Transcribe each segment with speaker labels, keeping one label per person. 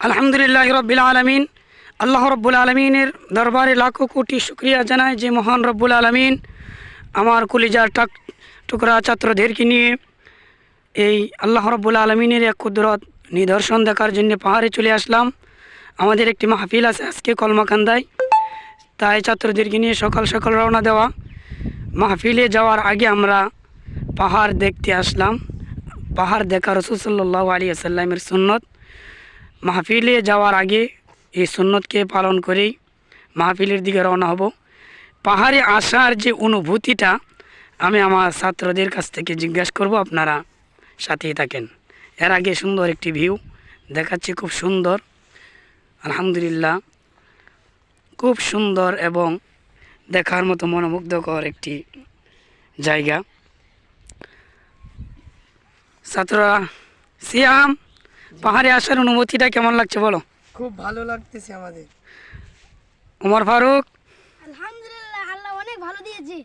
Speaker 1: আলহামদুলিল্লাহ রব্বিল আলমিন। আল্লাহ রব্বুল আলমিনের দরবারে লাখো কোটি শুক্রিয়া জানায় যে মহান রব্বুল আলমিন আমার কলিজার টুকরা ছাত্রদেরকে নিয়ে এই আল্লাহ রব্বুল আলমিনের এক কুদরত নিদর্শন দেখার জন্য পাহাড়ে চলে আসলাম। আমাদের একটি মাহফিল আছে আজকে কলমাকান্দায়, তাই ছাত্রদেরকে নিয়ে সকাল সকাল রওনা দেওয়া। মাহফিলে যাওয়ার আগে আমরা পাহাড় দেখতে আসলাম। পাহাড় দেখা রাসূল সাল্লাল্লাহু আলাইহি ওয়াসাল্লামের সুন্নত। মাহফিলে যাওয়ার আগে এই সুন্নতকে পালন করেই মাহফিলের দিকে রওনা হব। পাহাড়ে আসার যে অনুভূতিটা আমি আমার ছাত্রদের কাছ থেকে জিজ্ঞাসা করব, আপনারা সাথেই থাকেন। এর আগে সুন্দর একটি ভিউ দেখাচ্ছি, খুব সুন্দর, আলহামদুলিল্লাহ, খুব সুন্দর এবং দেখার মতো মনোমুগ্ধকর একটি জায়গা। ছাত্ররা, সিয়াম, পাহাড়ে আসার অনুভূতিটা কেমন লাগছে বলো?
Speaker 2: খুব ভালো লাগতেছে আমাদের।
Speaker 1: ওমর ফারুক?
Speaker 3: আলহামদুলিল্লাহ, আল্লাহ অনেক ভালো দিয়েছে।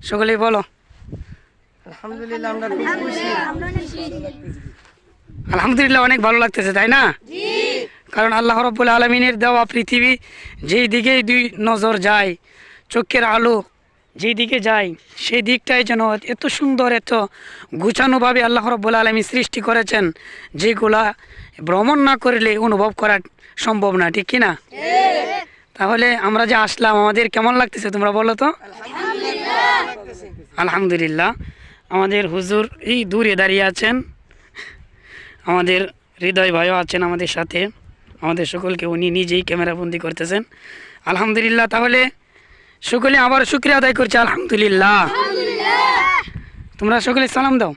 Speaker 1: সকলেই বলো
Speaker 2: আলহামদুলিল্লাহ, আমরা খুব খুশি।
Speaker 1: আলহামদুলিল্লাহ, অনেক ভালো লাগতেছে, তাই না? কারণ আল্লাহ রাব্বুল আলামিনের দেওয়া পৃথিবী যেই দিকেই দুই নজর যায়, চোখের আলো যেই দিকে যায়, সেই দিকটাই যেন এত সুন্দর, এত গুছানোভাবে আল্লাহ রাব্বুল আলামিন সৃষ্টি করেছেন, যেগুলা ভ্রমণ না করলে অনুভব করা সম্ভব না, ঠিক কি না? তাহলে আমরা যে আসলাম, আমাদের কেমন লাগতেছে তোমরা বলো তো? আলহামদুলিল্লাহ। আমাদের হুজুর এই দূরে দাঁড়িয়ে আছেন, আমাদের হৃদয় ভাইও আছেন আমাদের সাথে, আমাদের সকলকে উনি নিজেই ক্যামেরাবন্দি করতেছেন। আলহামদুলিল্লাহ। তাহলে সকলে আবার শুকরিয়া আদায় করছে, আলহামদুলিল্লাহ। তোমরা সকলে সালাম দাও।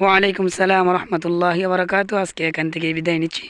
Speaker 1: ওয়ালাইকুম সালাম রহমতুল্লাহি ওয়া বারাকাতুহু। আজকে এখান থেকে বিদায় নিচ্ছি।